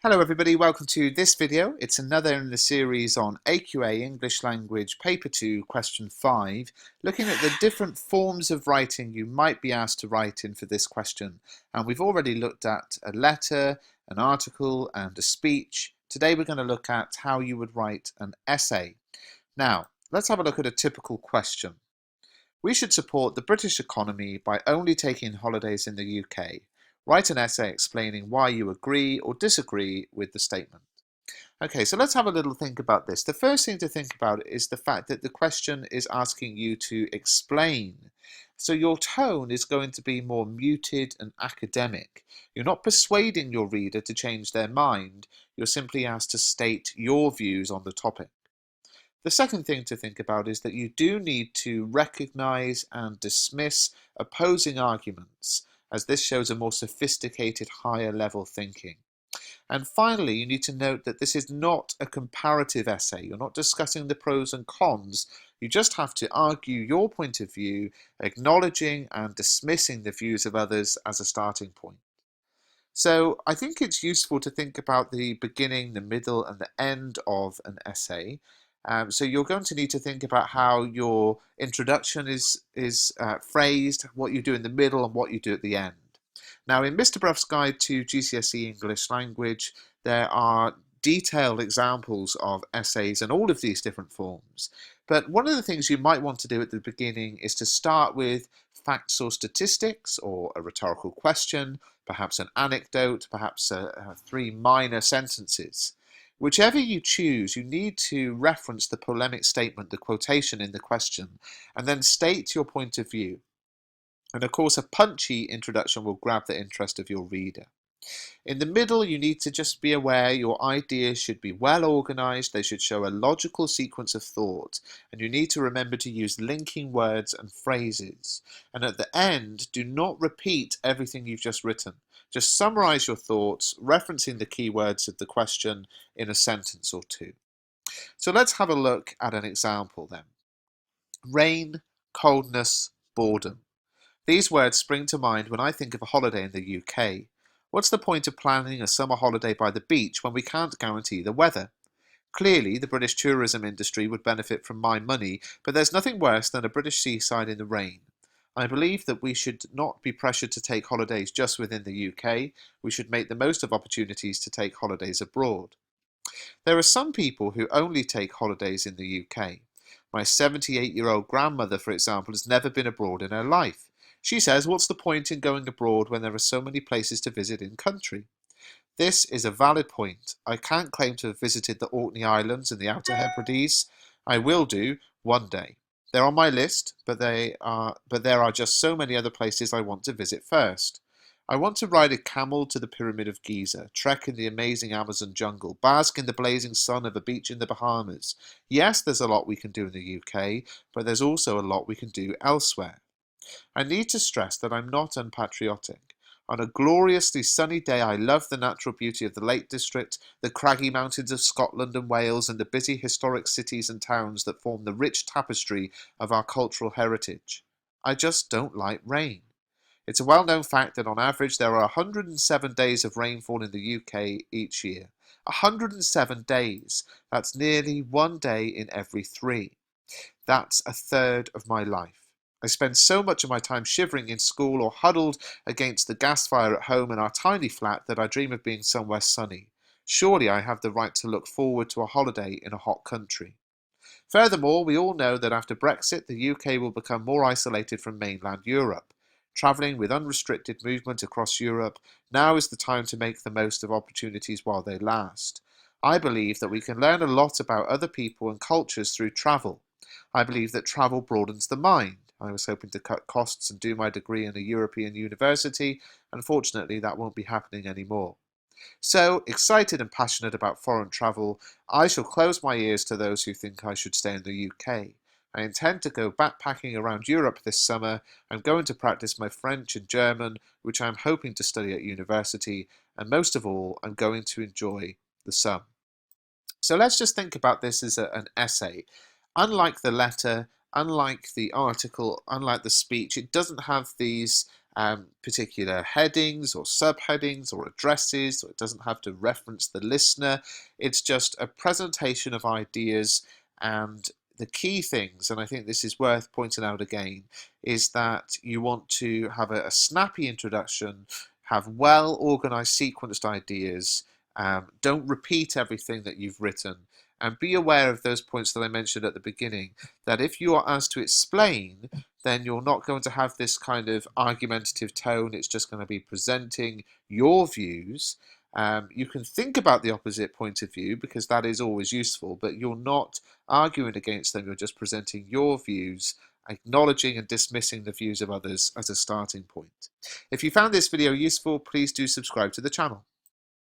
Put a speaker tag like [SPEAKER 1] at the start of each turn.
[SPEAKER 1] Hello everybody, welcome to this video. It's another in the series on AQA English Language Paper 2 Question 5, looking at the different forms of writing you might be asked to write in for this question. And we've already looked at a letter, an article and a speech. Today we're going to look at how you would write an essay. Now, let's have a look at a typical question. We should support the British economy by only taking holidays in the UK. Write an essay explaining why you agree or disagree with the statement. Okay, so let's have a little think about this. The first thing to think about is the fact that the question is asking you to explain. So your tone is going to be more muted and academic. You're not persuading your reader to change their mind. You're simply asked to state your views on the topic. The second thing to think about is that you do need to recognize and dismiss opposing arguments, as this shows a more sophisticated, higher level thinking. And finally, you need to note that this is not a comparative essay. You're not discussing the pros and cons. You just have to argue your point of view, acknowledging and dismissing the views of others as a starting point. So I think it's useful to think about the beginning, the middle, and the end of an essay. So you're going to need to think about how your introduction is phrased, what you do in the middle, and what you do at the end. Now, in Mr. Bruff's Guide to GCSE English Language, there are detailed examples of essays in all of these different forms. But one of the things you might want to do at the beginning is to start with facts or statistics, or a rhetorical question, perhaps an anecdote, perhaps three minor sentences. Whichever you choose, you need to reference the polemic statement, the quotation in the question, and then state your point of view. And of course, a punchy introduction will grab the interest of your reader. In the middle, you need to just be aware your ideas should be well organized, they should show a logical sequence of thought, and you need to remember to use linking words and phrases. And at the end, do not repeat everything you've just written. Just summarize your thoughts, referencing the key words of the question in a sentence or two. So let's have a look at an example then. Rain, coldness, boredom. These words spring to mind when I think of a holiday in the UK. What's the point of planning a summer holiday by the beach when we can't guarantee the weather? Clearly, the British tourism industry would benefit from my money, but there's nothing worse than a British seaside in the rain. I believe that we should not be pressured to take holidays just within the UK. We should make the most of opportunities to take holidays abroad. There are some people who only take holidays in the UK. My 78-year-old grandmother, for example, has never been abroad in her life. She says, what's the point in going abroad when there are so many places to visit in country? This is a valid point. I can't claim to have visited the Orkney Islands and the Outer Hebrides. I will do one day. They're on my list, but there are just so many other places I want to visit first. I want to ride a camel to the Pyramid of Giza, trek in the amazing Amazon jungle, bask in the blazing sun of a beach in the Bahamas. Yes, there's a lot we can do in the UK, but there's also a lot we can do elsewhere. I need to stress that I'm not unpatriotic. On a gloriously sunny day, I love the natural beauty of the Lake District, the craggy mountains of Scotland and Wales, and the busy historic cities and towns that form the rich tapestry of our cultural heritage. I just don't like rain. It's a well-known fact that on average there are 107 days of rainfall in the UK each year. 107 days. That's nearly one day in every three. That's a third of my life. I spend so much of my time shivering in school or huddled against the gas fire at home in our tiny flat that I dream of being somewhere sunny. Surely I have the right to look forward to a holiday in a hot country. Furthermore, we all know that after Brexit, the UK will become more isolated from mainland Europe. Travelling with unrestricted movement across Europe, now is the time to make the most of opportunities while they last. I believe that we can learn a lot about other people and cultures through travel. I believe that travel broadens the mind. I was hoping to cut costs and do my degree in a European university. Unfortunately, that won't be happening anymore. So, excited and passionate about foreign travel, I shall close my ears to those who think I should stay in the UK. I intend to go backpacking around Europe this summer. I'm going to practice my French and German, which I'm hoping to study at university, and most of all, I'm going to enjoy the sun. So let's just think about this as an essay. Unlike the letter, unlike the article, unlike the speech, it doesn't have these particular headings or subheadings or addresses, or it doesn't have to reference the listener. It's just a presentation of ideas, and the key things, and I think this is worth pointing out again, is that you want to have a snappy introduction, have well organized sequenced ideas, don't repeat everything that you've written, and be aware of those points that I mentioned at the beginning, that if you are asked to explain, then you're not going to have this kind of argumentative tone. It's just going to be presenting your views. You can think about the opposite point of view because that is always useful, but you're not arguing against them. You're just presenting your views, acknowledging and dismissing the views of others as a starting point. If you found this video useful, please do subscribe to the channel.